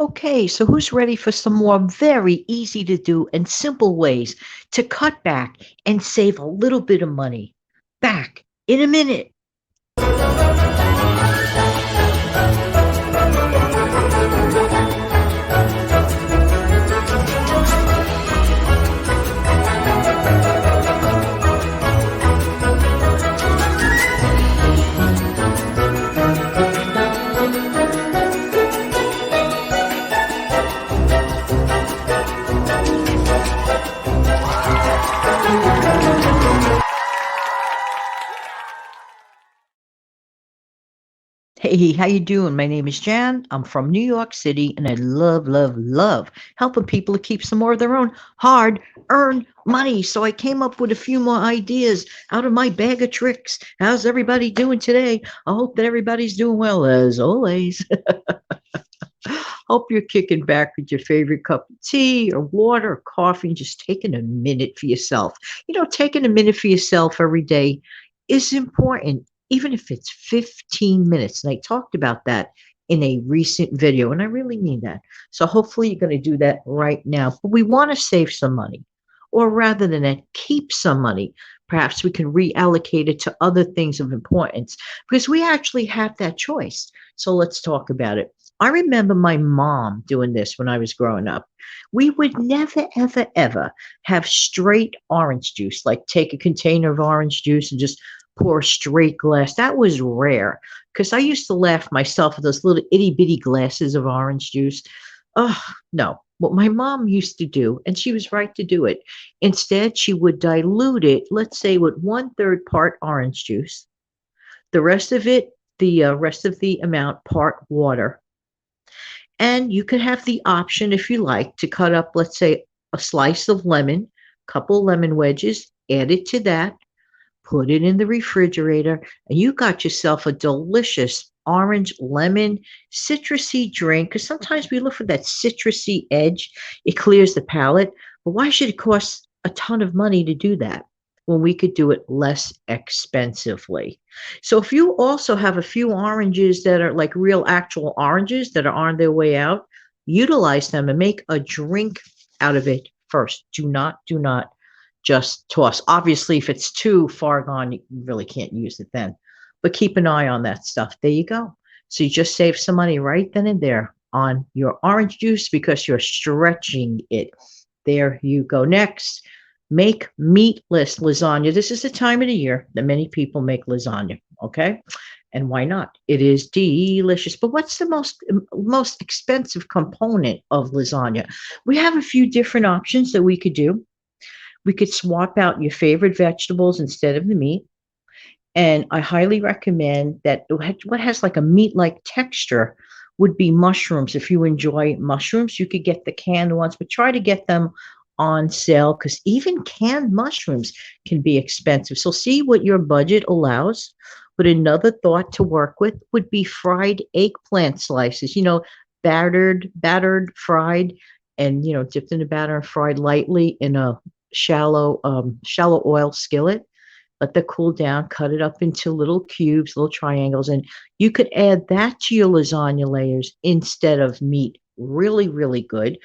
Okay, so who's ready for some more very easy to do and simple ways to cut back and save a little bit of money? Back in a minute. Hey, how you doing? My name is Jan. I'm from New York City, and I love, love, love helping people to keep some more of their own hard-earned money. So I came up with a few more ideas out of my bag of tricks. How's everybody doing today? I hope that everybody's doing well, as always. Hope you're kicking back with your favorite cup of tea or water or coffee and just taking a minute for yourself. Taking a minute for yourself every day is important, even if it's 15 minutes. And I talked about that in a recent video, and I really mean that. So hopefully you're going to do that right now. But we want to save some money, or rather than that, keep some money. Perhaps we can reallocate it to other things of importance because we actually have that choice. So let's talk about it. I remember my mom doing this when I was growing up. We would never, ever, ever have straight orange juice, like take a container of orange juice and just pour a straight glass. That was rare because I used to laugh myself at those little itty bitty glasses of orange juice. Oh, no. What my mom used to do, and she was right to do it, instead, she would dilute it, let's say, with 1/3 part orange juice, the rest of it, the rest of the amount, part water, and you could have the option, if you like, to cut up, let's say, a slice of lemon, couple lemon wedges, add it to that, put it in the refrigerator, and you got yourself a delicious orange lemon citrusy drink. Because sometimes we look for that citrusy edge, it clears the palate. But why should it cost a ton of money to do that when we could do it less expensively? So if you also have a few oranges that are like real actual oranges that are on their way out, utilize them and make a drink out of it first. Do not just toss. Obviously, if it's too far gone, you really can't use it then. But keep an eye on that stuff. There you go. So you just save some money right then and there on your orange juice because you're stretching it. There you go. Next, make meatless lasagna. This is the time of the year that many people make lasagna. Okay. And why not? It is delicious. But what's the most expensive component of lasagna? We have a few different options that we could do. We could swap out your favorite vegetables instead of the meat. And I highly recommend that what has like a meat-like texture would be mushrooms. If you enjoy mushrooms, you could get the canned ones, but try to get them on sale because even canned mushrooms can be expensive. So see what your budget allows. But another thought to work with would be fried eggplant slices, battered, fried, and dipped in the batter and fried lightly in a shallow oil skillet. Let that cool down, cut it up into little cubes, little triangles, and you could add that to your lasagna layers instead of meat. Really, really good.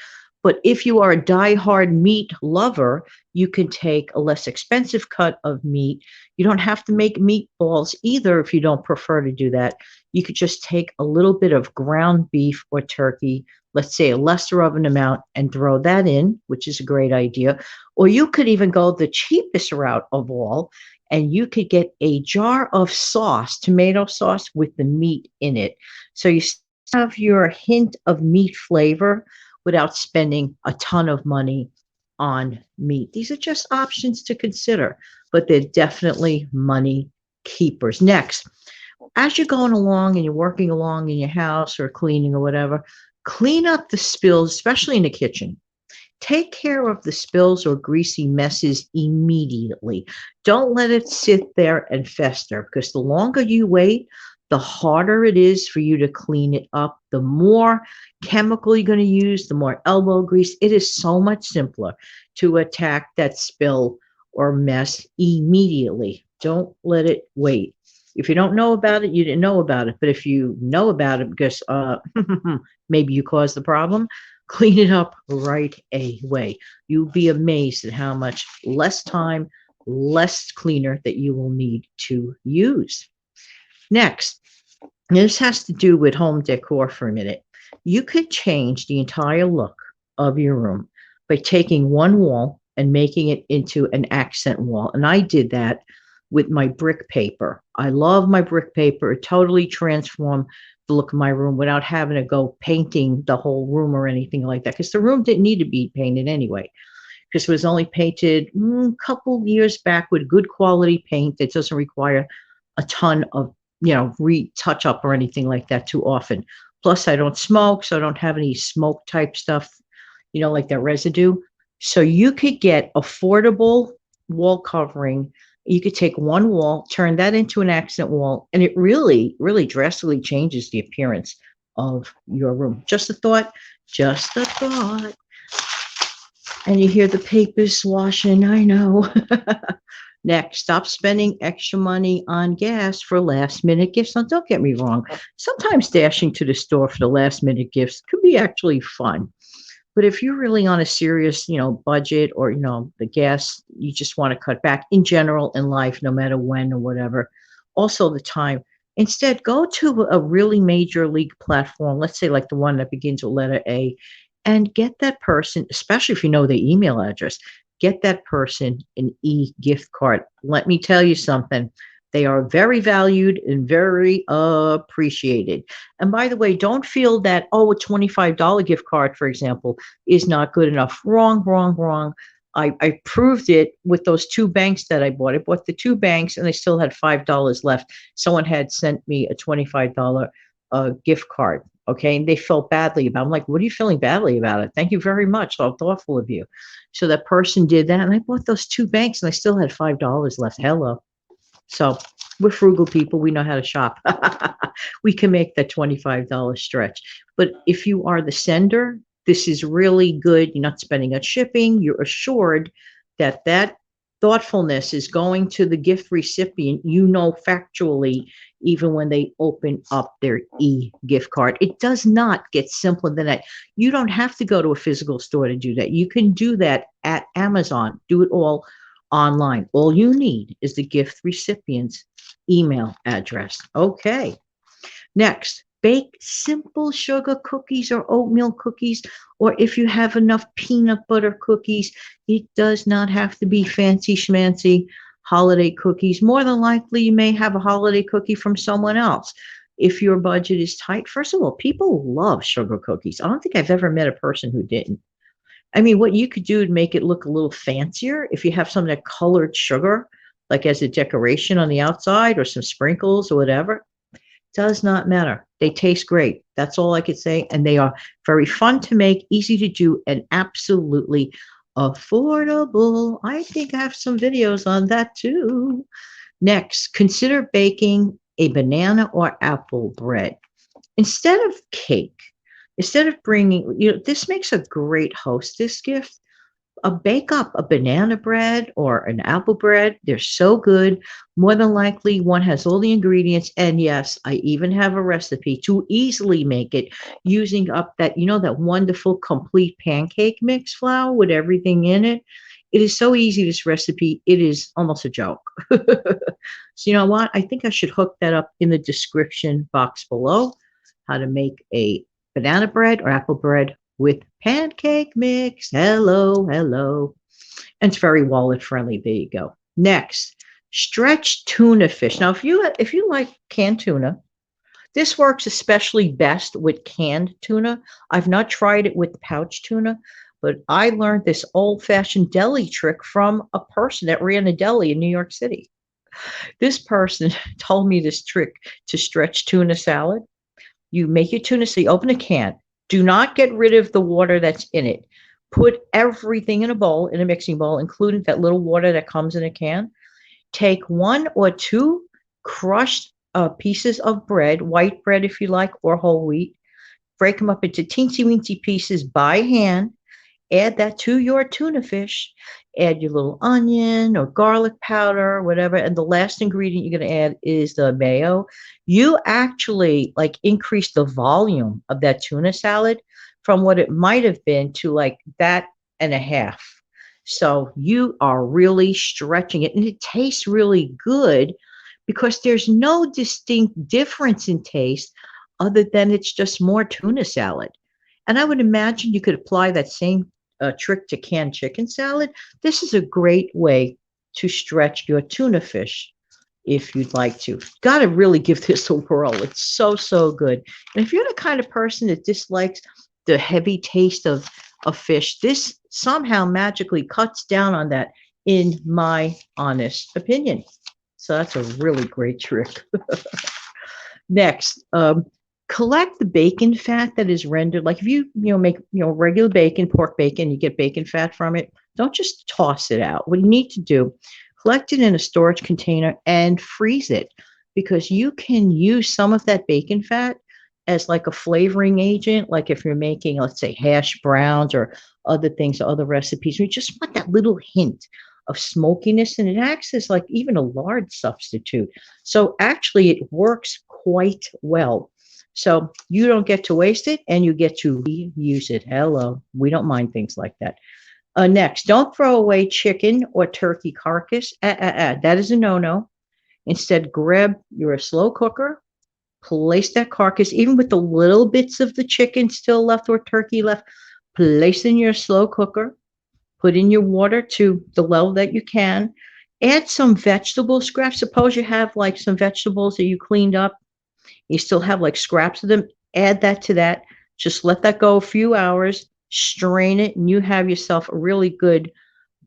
But if you are a die-hard meat lover, you can take a less expensive cut of meat. You don't have to make meatballs either if you don't prefer to do that. You could just take a little bit of ground beef or turkey, let's say a lesser of an amount, and throw that in, which is a great idea. Or you could even go the cheapest route of all, and you could get a jar of sauce, tomato sauce with the meat in it. So you have your hint of meat flavor without spending a ton of money on meat. These are just options to consider, but they're definitely money keepers. Next, as you're going along and you're working along in your house or cleaning or whatever, clean up the spills, especially in the kitchen. Take care of the spills or greasy messes immediately. Don't let it sit there and fester because the longer you wait, the harder it is for you to clean it up. The more chemical you're going to use, the more elbow grease. It is so much simpler to attack that spill or mess immediately. Don't let it wait. If you don't know about it, you didn't know about it. But if you know about it because maybe you caused the problem, clean it up right away. You'll be amazed at how much less time, less cleaner that you will need to use. Next, this has to do with home decor for a minute. You could change the entire look of your room by taking one wall and making it into an accent wall. And I did that with my brick paper. I love my brick paper. It totally transformed the look of my room without having to go painting the whole room or anything like that. Because the room didn't need to be painted anyway. Because it was only painted a couple years back with good quality paint that doesn't require a ton of retouch up or anything like that too often. Plus, I don't smoke, so I don't have any smoke type stuff, like that residue. So you could get affordable wall covering. You could take one wall, turn that into an accent wall, and it really, really drastically changes the appearance of your room. Just a thought, just a thought. And you hear the papers swashing, I know. Next, stop spending extra money on gas for last minute gifts. Now, don't get me wrong. Sometimes dashing to the store for the last minute gifts could be actually fun. But if you're really on a serious, budget or, the gas, you just want to cut back in general in life, no matter when or whatever. Also the time. Instead, go to a really major league platform, let's say like the one that begins with letter A, and get that person, especially if you know their email address, get that person an e-gift card. Let me tell you something. They are very valued and very appreciated. And by the way, don't feel that, a $25 gift card, for example, is not good enough. Wrong, wrong, wrong. I proved it with those two banks that I bought. I bought the two banks and I still had $5 left. Someone had sent me a $25 gift card. Okay. And they felt badly about it. I'm like, what are you feeling badly about it? Thank you very much. So thoughtful of you. So that person did that. And I bought those two banks and I still had $5 left. Hello. So we're frugal people. We know how to shop. We can make that $25 stretch. But if you are the sender, this is really good. You're not spending on shipping. You're assured that that thoughtfulness is going to the gift recipient, factually, even when they open up their e-gift card. It does not get simpler than that. You don't have to go to a physical store to do that. You can do that at Amazon. Do it all online. All you need is the gift recipient's email address. Okay. Next, bake simple sugar cookies or oatmeal cookies, or if you have enough peanut butter cookies. It does not have to be fancy schmancy holiday cookies. More than likely, you may have a holiday cookie from someone else. If your budget is tight, first of all, people love sugar cookies. I don't think I've ever met a person who didn't. I mean, what you could do to make it look a little fancier, if you have some of that colored sugar, like as a decoration on the outside or some sprinkles or whatever, does not matter. They taste great. That's all I could say. And they are very fun to make, easy to do, and absolutely affordable. I think I have some videos on that too. Next, consider baking a banana or apple bread. Instead of cake, instead of bringing, this makes a great hostess gift. Bake up a banana bread or an apple bread. They're so good. More than likely, one has all the ingredients. And yes, I even have a recipe to easily make it using up that, that wonderful complete pancake mix flour with everything in it. It is so easy, this recipe. It is almost a joke. So you know what? I think I should hook that up in the description box below, how to make a banana bread or apple bread with pancake mix. Hello, hello. And it's very wallet friendly. There you go. Next, stretch tuna fish. Now, if you like canned tuna, this works especially best with canned tuna. I've not tried it with pouch tuna, but I learned this old-fashioned deli trick from a person that ran a deli in New York City. This person told me this trick to stretch tuna salad. You make your tuna, so you open a can. Do not get rid of the water that's in it. Put everything in a bowl, in a mixing bowl, including that little water that comes in a can. Take 1 or 2 crushed pieces of bread, white bread if you like, or whole wheat. Break them up into teensy-weensy pieces by hand Add that to your tuna fish. Add your little onion or garlic powder, whatever. And the last ingredient you're going to add is the mayo. You actually like increase the volume of that tuna salad from what it might have been to like that and a half. So you are really stretching it, and it tastes really good because there's no distinct difference in taste other than it's just more tuna salad. And I would imagine you could apply that same trick to canned chicken salad. This is a great way to stretch your tuna fish if you'd like to. Got to really give this a whirl. It's so, so good. And if you're the kind of person that dislikes the heavy taste of fish, this somehow magically cuts down on that, in my honest opinion. So that's a really great trick. Next, collect the bacon fat that is rendered. Like if you make regular bacon, pork bacon, you get bacon fat from it. Don't just toss it out. What you need to do, collect it in a storage container and freeze it, because you can use some of that bacon fat as like a flavoring agent. Like if you're making, let's say, hash browns or other things, or other recipes, you just want that little hint of smokiness, and it acts as like even a lard substitute. So actually it works quite well. So you don't get to waste it, and you get to reuse it. Hello, we don't mind things like that. Next, don't throw away chicken or turkey carcass. That is a no-no. Instead, grab your slow cooker, place that carcass, even with the little bits of the chicken still left or turkey left, place in your slow cooker, put in your water to the level that you can, add some vegetable scraps. Suppose you have like some vegetables that you cleaned up, you still have like scraps of them, add that to that. Just let that go a few hours, strain it, and you have yourself a really good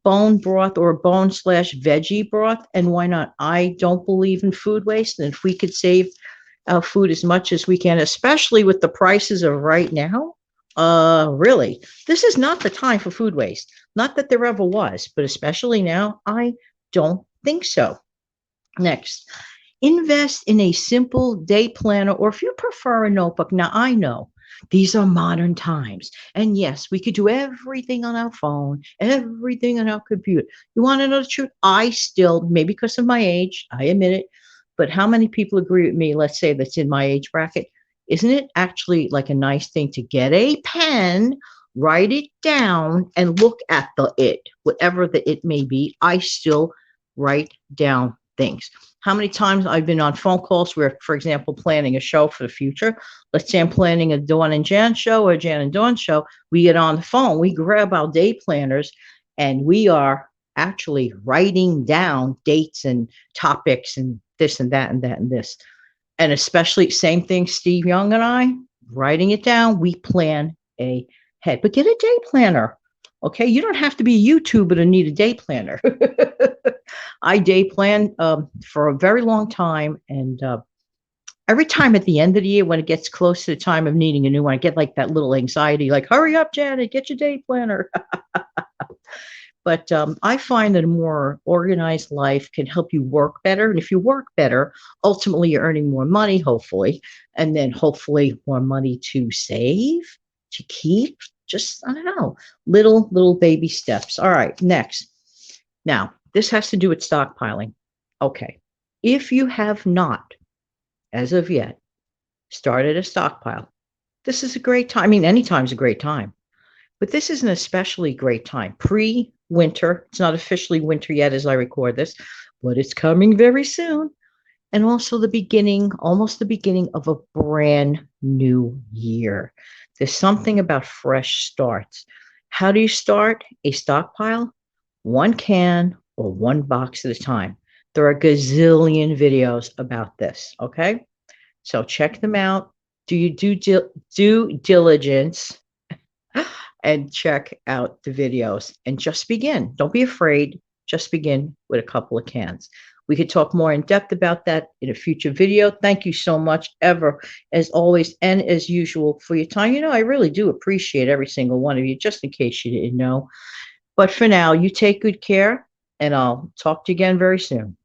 bone broth or bone slash veggie broth. And why not? I don't believe in food waste. And if we could save our food as much as we can, especially with the prices of right now, really, this is not the time for food waste. Not that there ever was, but especially now, I don't think so. Next, invest in a simple day planner, or if you prefer a notebook. Now, I know these are modern times. And yes, we could do everything on our phone, everything on our computer. You want to know the truth? I still, maybe because of my age, I admit it, but how many people agree with me, let's say, that's in my age bracket? Isn't it actually like a nice thing to get a pen, write it down, and look at whatever the it may be? I still write down things. How many times I've been on phone calls where, for example, planning a show for the future. Let's say I'm planning a Dawn and Jan show or a Jan and Dawn show. We get on the phone, we grab our day planners, and we are actually writing down dates and topics and this and that and that and this. And especially, same thing, Steve Young and I, writing it down, we plan ahead. But get a day planner. Okay, you don't have to be a YouTuber to need a day planner. I day plan for a very long time, and every time at the end of the year, when it gets close to the time of needing a new one, I get like that little anxiety, like, hurry up, Janet, get your day planner. But I find that a more organized life can help you work better. And if you work better, ultimately you're earning more money, hopefully, and then hopefully more money to save, to keep. Just, I don't know, little baby steps. All right, next. Now, this has to do with stockpiling. Okay. If you have not, as of yet, started a stockpile, this is a great time. I mean, any time is a great time, but this is an especially great time. Pre-winter. It's not officially winter yet as I record this, but it's coming very soon. And also almost the beginning of a brand new year. There's something about fresh starts. How do you start a stockpile? One can or one box at a time. There are a gazillion videos about this, okay? So check them out. Do your due diligence and check out the videos and just begin. Don't be afraid. Just begin with a couple of cans. We could talk more in depth about that in a future video. Thank you so much, ever, as always, and as usual, for your time. You know, I really do appreciate every single one of you, just in case you didn't know. But for now, you take good care, and I'll talk to you again very soon.